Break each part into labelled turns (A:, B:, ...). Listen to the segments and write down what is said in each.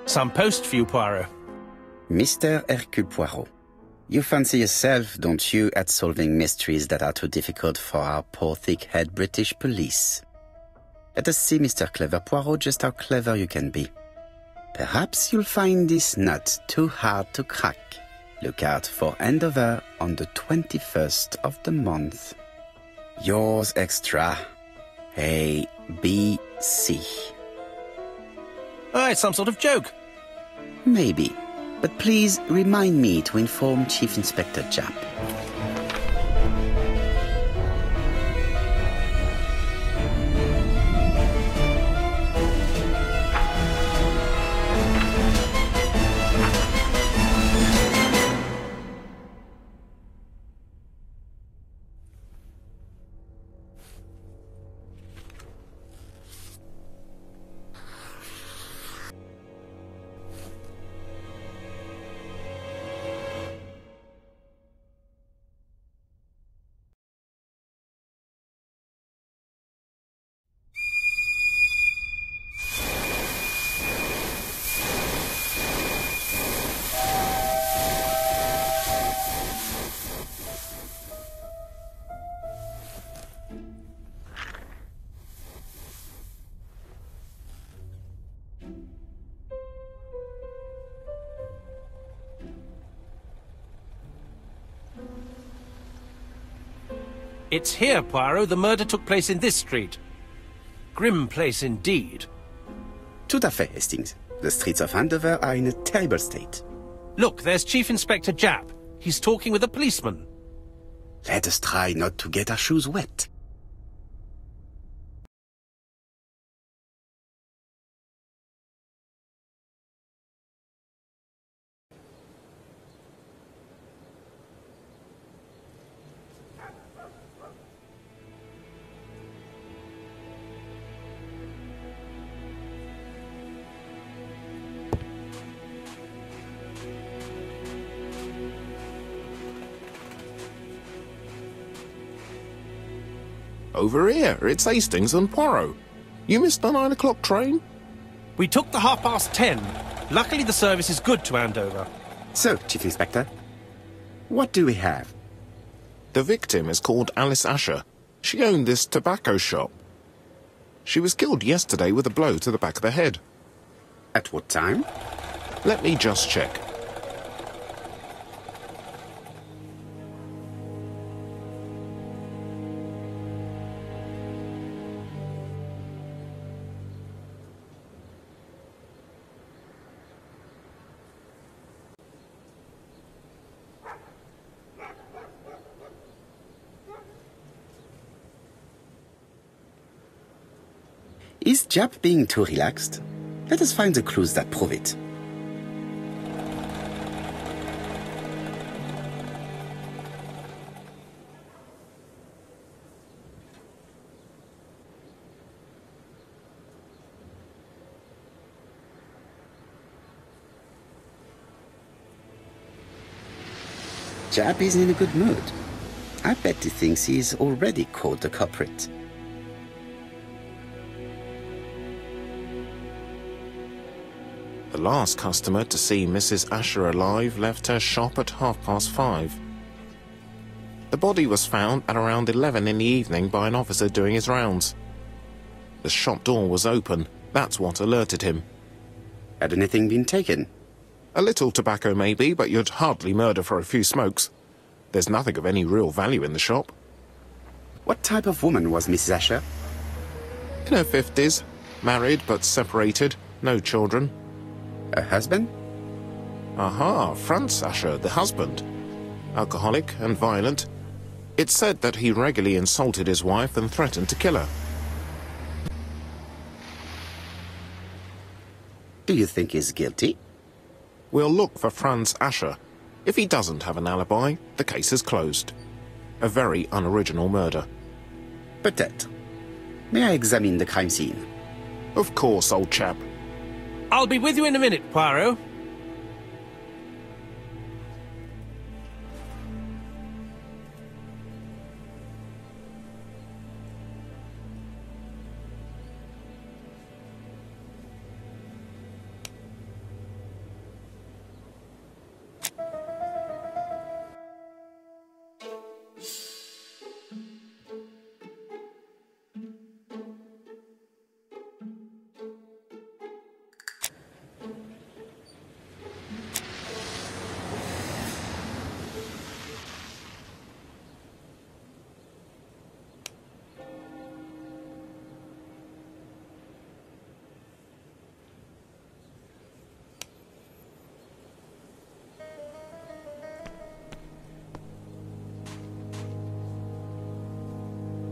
A: Some post for you, Poirot.
B: Mr. Hercule Poirot, you fancy yourself, don't you, at solving mysteries that are too difficult for our poor thick-head British police. Let us see, Mr. Clever Poirot, just how clever you can be. Perhaps you'll find this nut too hard to crack. Look out for Andover on the 21st of the month. Yours extra, A.B.C.
A: Oh, it's some sort of joke.
B: Maybe, but please remind me to inform Chief Inspector Japp.
A: It's here, Poirot. The murder took place in this street. Grim place indeed.
B: Tout à fait, Hastings. The streets of Andover are in a terrible state.
A: Look, there's Chief Inspector Japp. He's talking with a policeman.
B: Let us try not to get our shoes wet.
C: Over here, it's Hastings and Poirot. You missed the 9 o'clock train?
A: We took the 10:30. Luckily the service is good to Andover.
B: So, Chief Inspector, what do we have?
C: The victim is called Alice Asher. She owned this tobacco shop. She was killed yesterday with a blow to the back of the head.
B: At what time?
C: Let me just check.
B: Is Japp being too relaxed? Let us find the clues that prove it. Japp is in a good mood. I bet he thinks he's already caught the culprit.
C: The last customer to see Mrs. Asher alive left her shop at 5:30. The body was found at around 11 in the evening by an officer doing his rounds. The shop door was open. That's what alerted him.
B: Had anything been taken?
C: A little tobacco maybe, but you'd hardly murder for a few smokes. There's nothing of any real value in the shop.
B: What type of woman was Mrs. Asher?
C: In her 50s, married but separated, no children.
B: Her husband?
C: Aha, Franz Asher, the husband. Alcoholic and violent. It's said that he regularly insulted his wife and threatened to kill her.
B: Do you think he's guilty?
C: We'll look for Franz Asher. If he doesn't have an alibi, the case is closed. A very unoriginal murder.
B: Peut-être. May I examine the crime scene?
C: Of course, old chap.
A: I'll be with you in a minute, Poirot.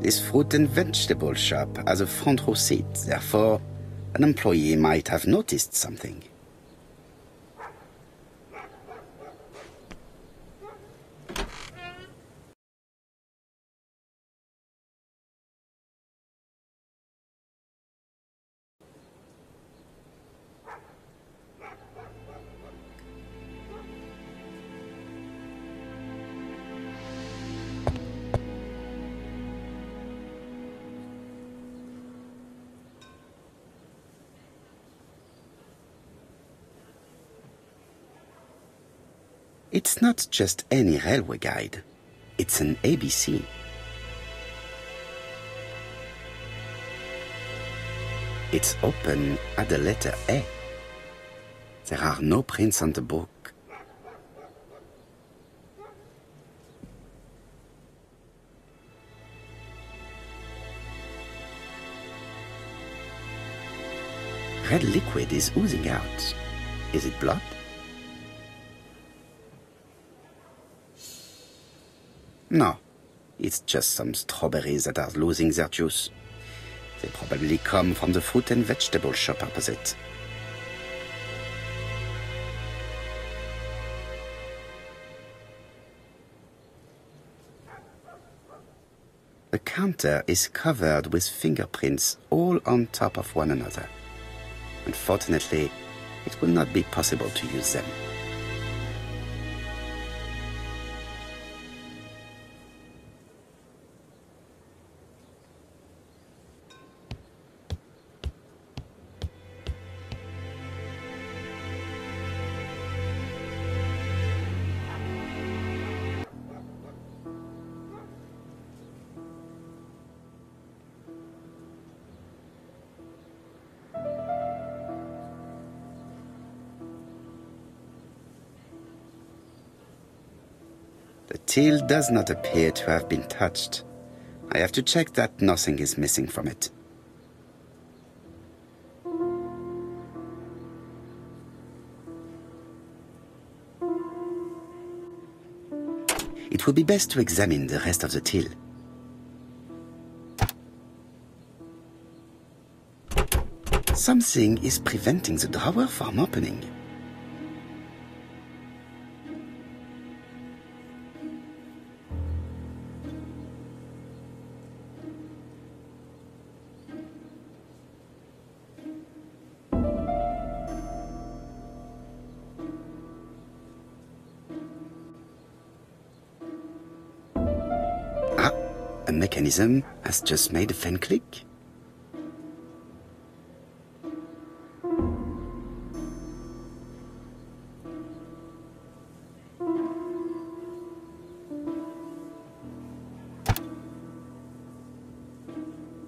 B: This fruit and vegetable shop has a front row seat, therefore an employee might have noticed something. It's not just any railway guide. It's an ABC. It's open at the letter A. There are no prints on the book. Red liquid is oozing out. Is it blood? No, it's just some strawberries that are losing their juice. They probably come from the fruit and vegetable shop opposite. The counter is covered with fingerprints all on top of one another. Unfortunately, it will not be possible to use them. The till does not appear to have been touched. I have to check that nothing is missing from it. It would be best to examine the rest of the till. Something is preventing the drawer from opening. A mechanism has just made a fan click.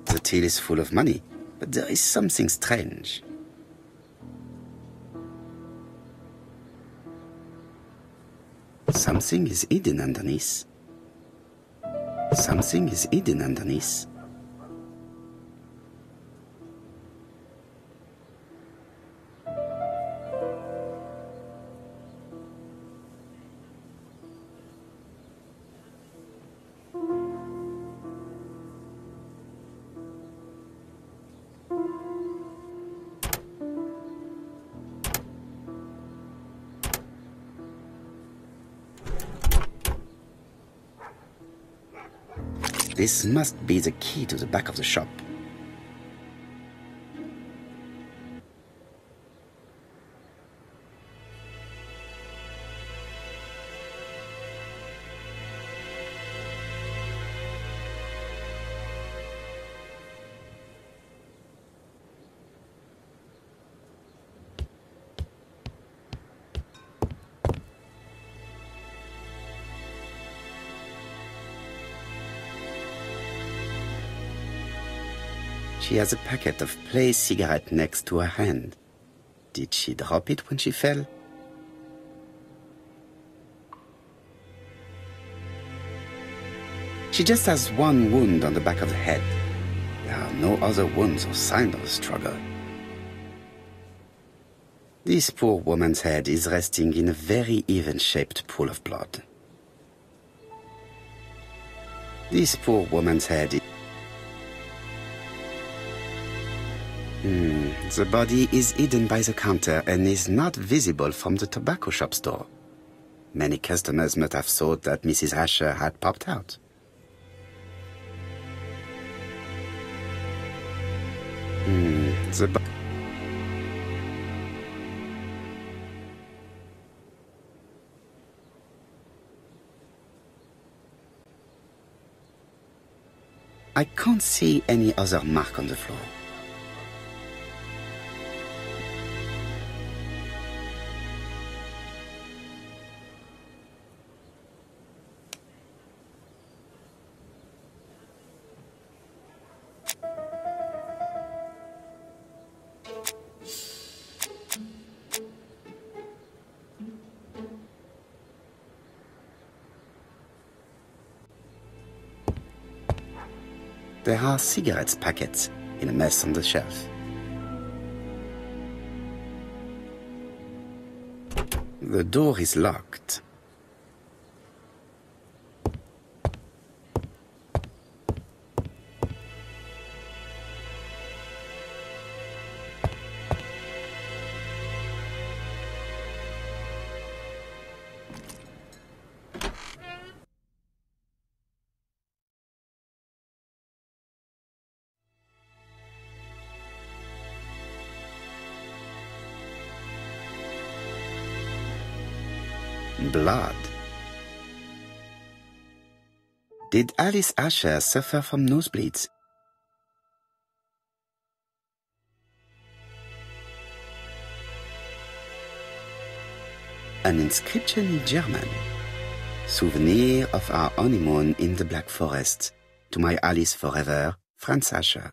B: The till is full of money, but there is something strange. Something is hidden underneath. Something is hidden underneath. This must be the key to the back of the shop. She has a packet of Play cigarette next to her hand. Did she drop it when she fell? She just has one wound on the back of the head. There are no other wounds or signs of a struggle. This poor woman's head is resting in a very even-shaped pool of blood. This poor woman's head is... The body is hidden by the counter and is not visible from the tobacco shop's door. Many customers must have thought that Mrs. Asher had popped out. I can't see any other mark on the floor. There are cigarette packets in a mess on the shelf. The door is locked. Blood. Did Alice Asher suffer from nosebleeds? An inscription in German. Souvenir of our honeymoon in the Black Forest. To my Alice forever, Franz Asher.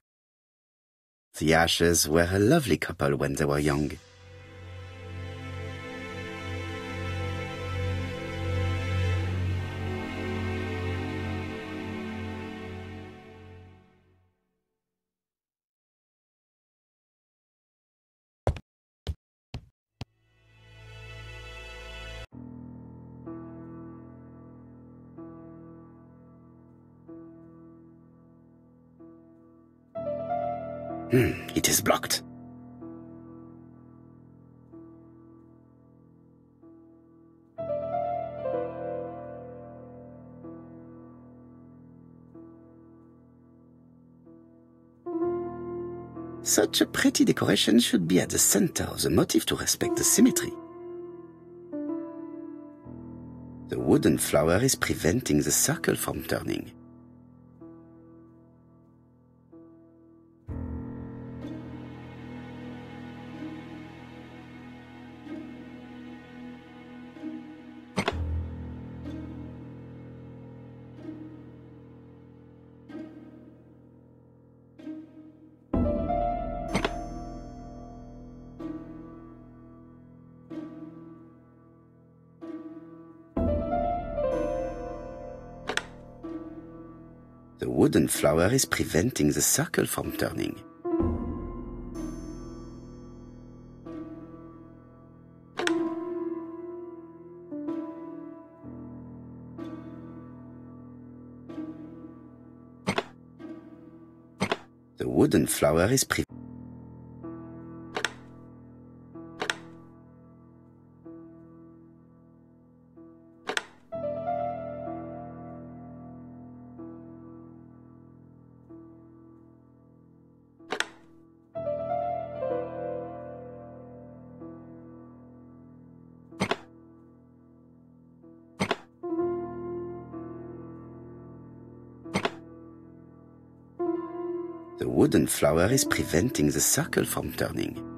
B: The Ashers were a lovely couple when they were young. It is blocked. Such a pretty decoration should be at the center of the motif to respect the symmetry. The wooden flower is preventing the circle from turning. The wooden flower is preventing the circle from turning. The wooden flower is The wooden flower is preventing the circle from turning.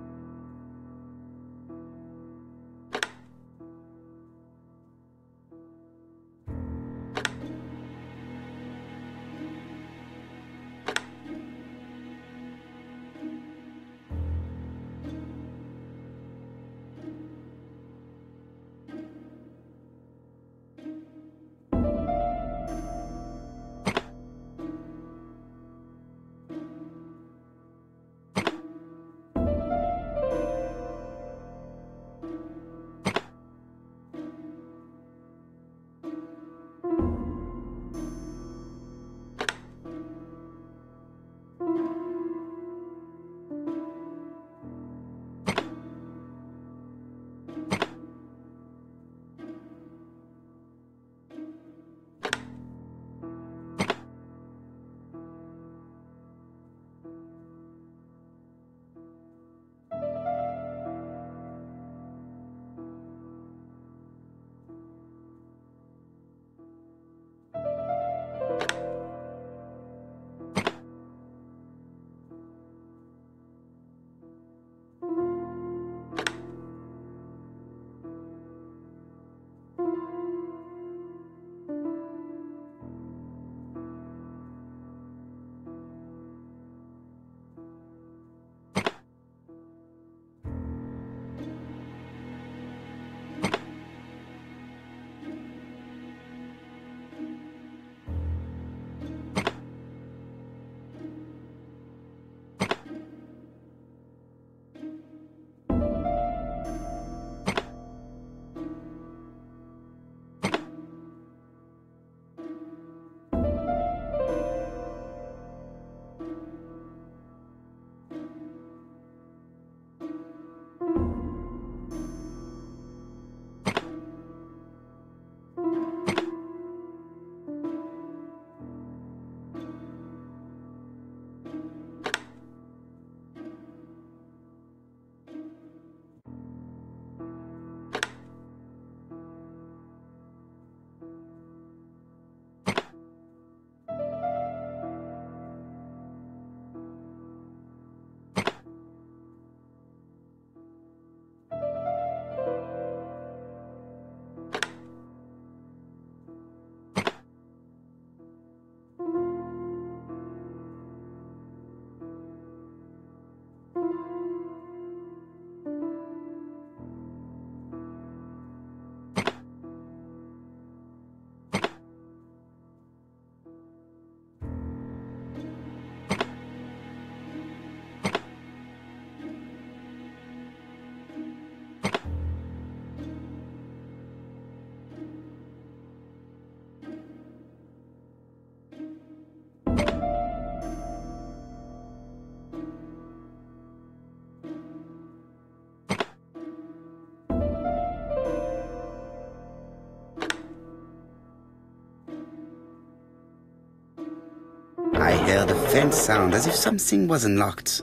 B: I heard a faint sound as if something was unlocked.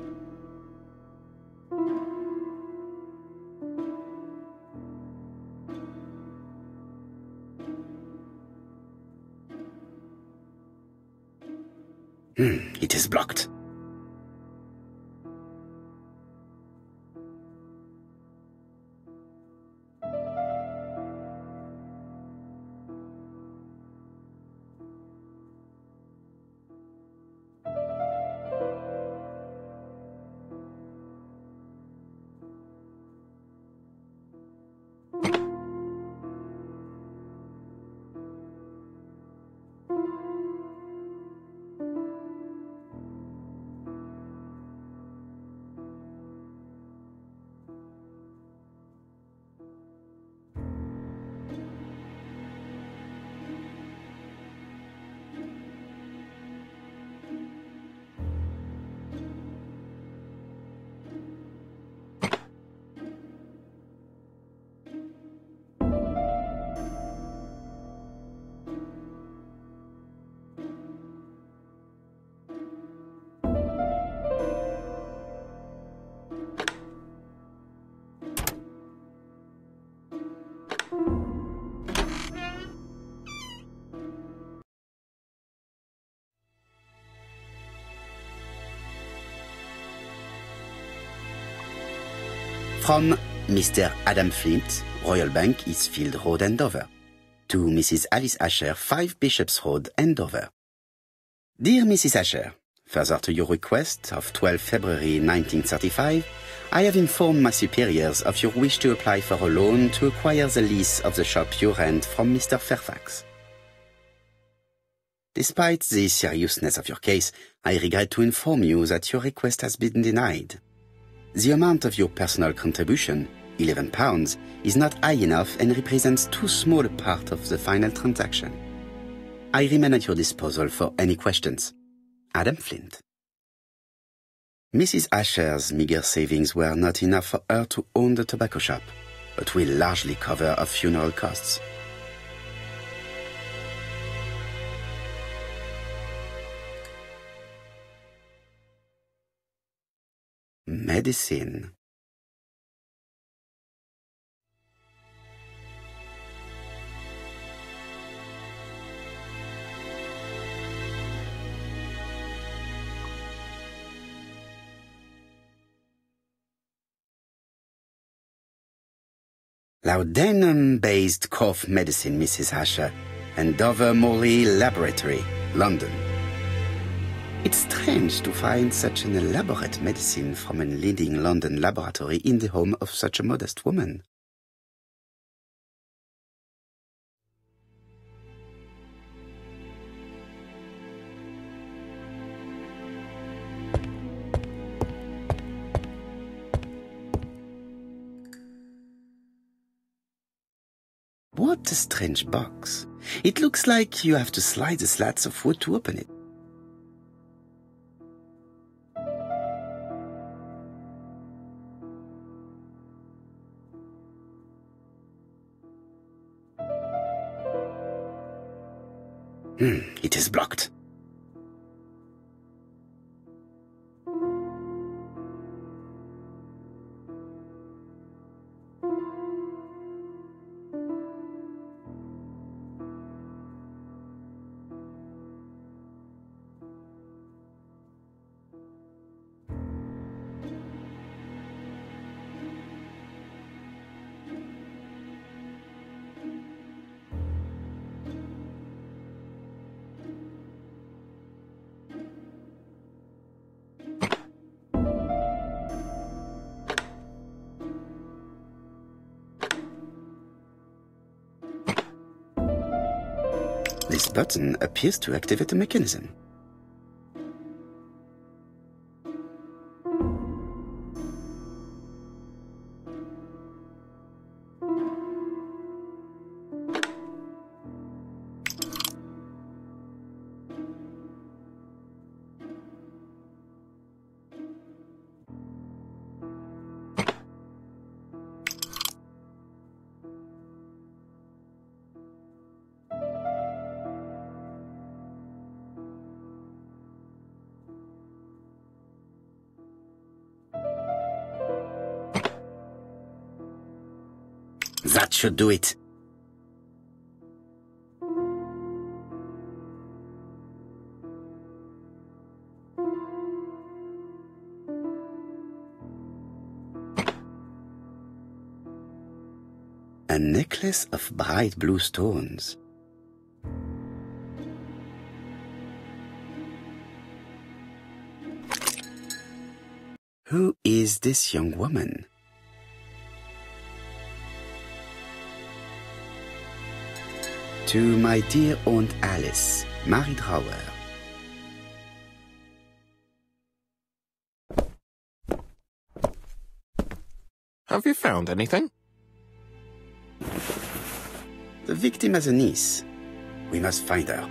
B: It is blocked. From Mr. Adam Flint, Royal Bank, Eastfield Road, Andover. To Mrs. Alice Asher, 5 Bishops Road, Andover. Dear Mrs. Asher, further to your request of 12 February 1935, I have informed my superiors of your wish to apply for a loan to acquire the lease of the shop you rent from Mr. Fairfax. Despite the seriousness of your case, I regret to inform you that your request has been denied. The amount of your personal contribution, £11, is not high enough and represents too small a part of the final transaction. I remain at your disposal for any questions. Adam Flint. Mrs. Asher's meager savings were not enough for her to own the tobacco shop, but will largely cover her funeral costs. Medicine. Laudanum-based cough medicine, Mrs. Asher, and Dover Morley Laboratory, London. It's strange to find such an elaborate medicine from a leading London laboratory in the home of such a modest woman. What a strange box. It looks like you have to slide the slats of wood to open it. It is blocked. This button appears to activate the mechanism. That should do it. A necklace of bright blue stones. Who is this young woman? To my dear Aunt Alice, Mary Drower.
C: Have you found anything?
B: The victim has a niece. We must find her.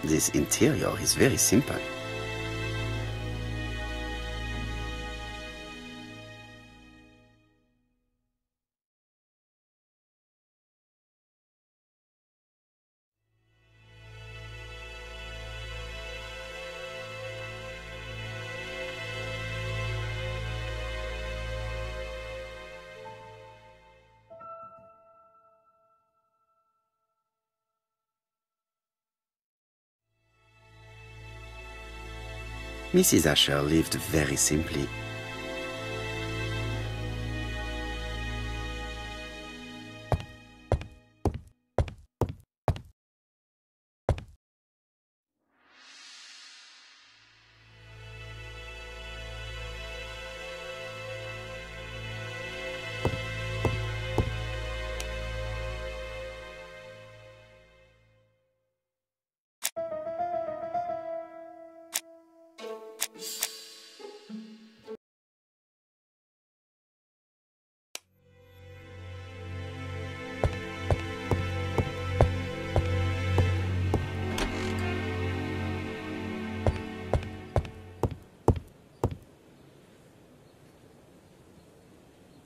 B: This interior is very simple. Mrs. Asher lived very simply.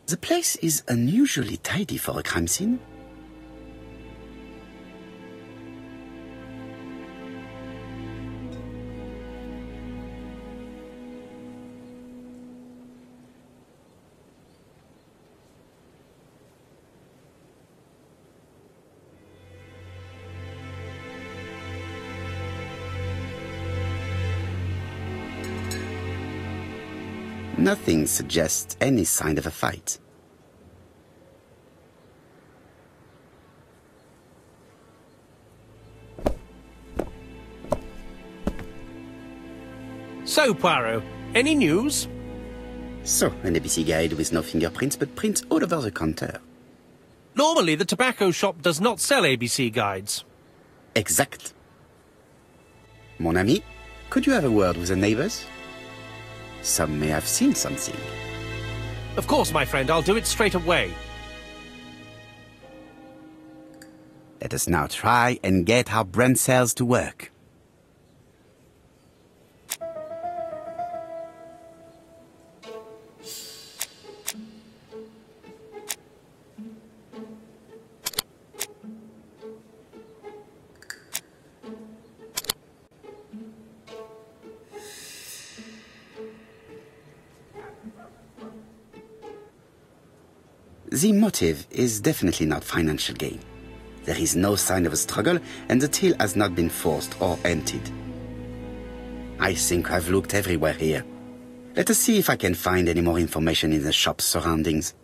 B: The place is unusually tidy for a crime scene. Nothing suggests any sign of a fight.
A: So, Poirot, any news?
B: So, an ABC guide with no fingerprints but prints all over the counter.
A: Normally, the tobacco shop does not sell ABC guides.
B: Exact. Mon ami, could you have a word with the neighbors? Some may have seen something.
A: Of course, my friend, I'll do it straight away.
B: Let us now try and get our brain cells to work. The motive is definitely not financial gain. There is no sign of a struggle, and the till has not been forced or emptied. I think I've looked everywhere here. Let us see if I can find any more information in the shop's surroundings.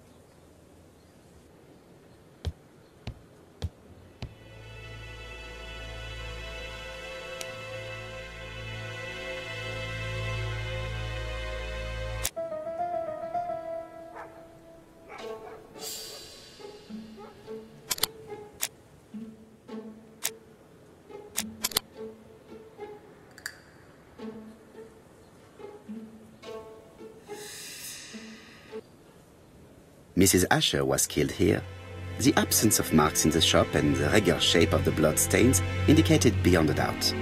B: Mrs. Asher was killed here. The absence of marks in the shop and the regular shape of the blood stains indicated beyond a doubt.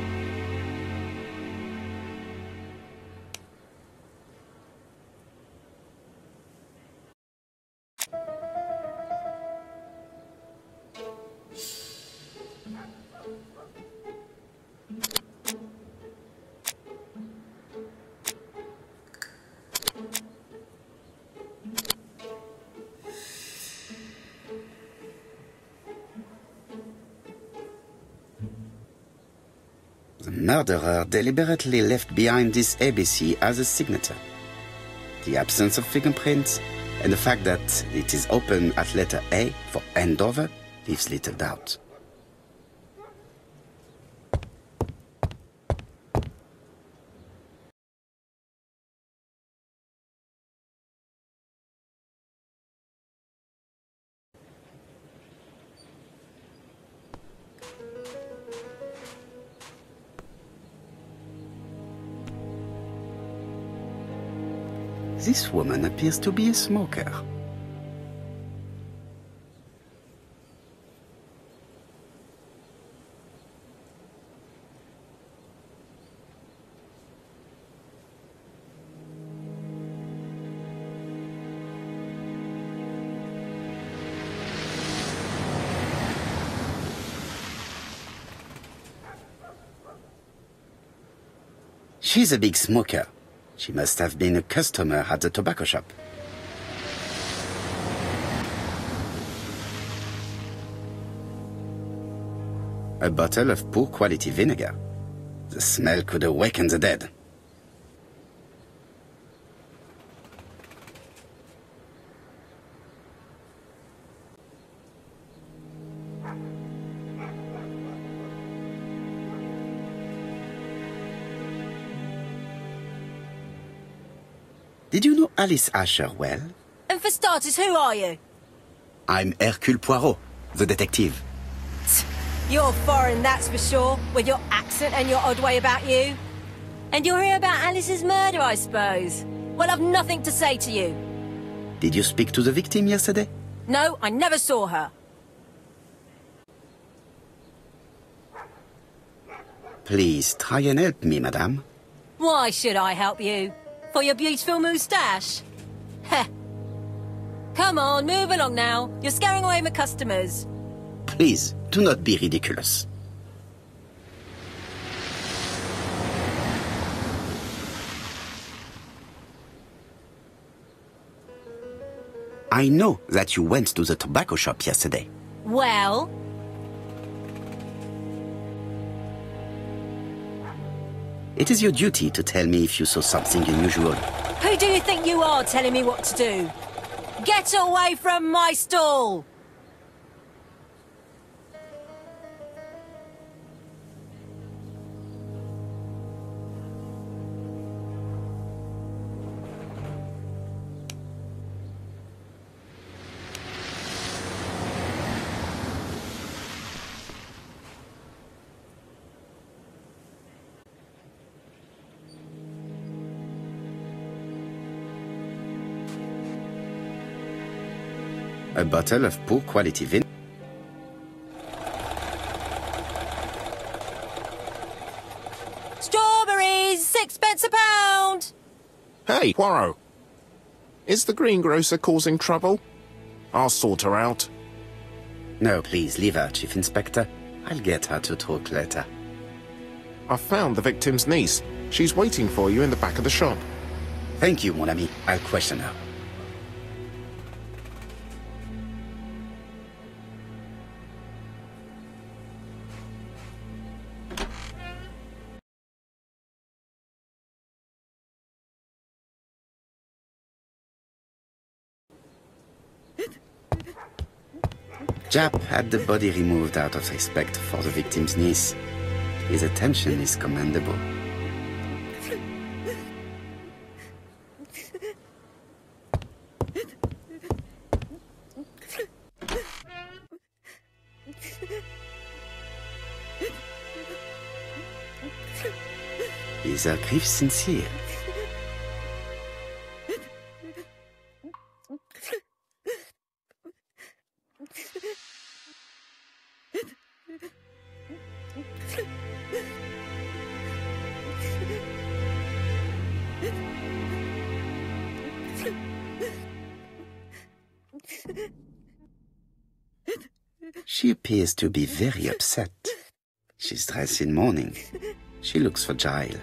B: The murderer deliberately left behind this ABC as a signature. The absence of fingerprints and the fact that it is open at letter A for Andover leaves little doubt. This woman appears to be a smoker. She's a big smoker. She must have been a customer at the tobacco shop. A bottle of poor quality vinegar. The smell could awaken the dead. Did you know Alice Asher well?
D: And for starters, who are you?
B: I'm Hercule Poirot, the detective.
D: You're foreign, that's for sure, with your accent and your odd way about you. And you're here about Alice's murder, I suppose. Well, I've nothing to say to you.
B: Did you speak to the victim yesterday?
D: No, I never saw her.
B: Please, try and help me, madame.
D: Why should I help you? For your beautiful moustache? Heh. Come on, move along now. You're scaring away my customers.
B: Please, do not be ridiculous. I know that you went to the tobacco shop yesterday.
D: Well?
B: It is your duty to tell me if you saw something unusual.
D: Who do you think you are telling me what to do? Get away from my stall!
B: A bottle of poor quality vin.
D: Strawberries! 6p a pound!
C: Hey, Poirot! Is the greengrocer causing trouble? I'll sort her out.
B: No, please, leave her, Chief Inspector. I'll get her to talk later.
C: I found the victim's niece. She's waiting for you in the back of the shop.
B: Thank you, mon ami. I'll question her. Japp had the body removed out of respect for the victim's niece. His attention is commendable. Is her grief sincere? She appears to be very upset. She's dressed in mourning. She looks fragile.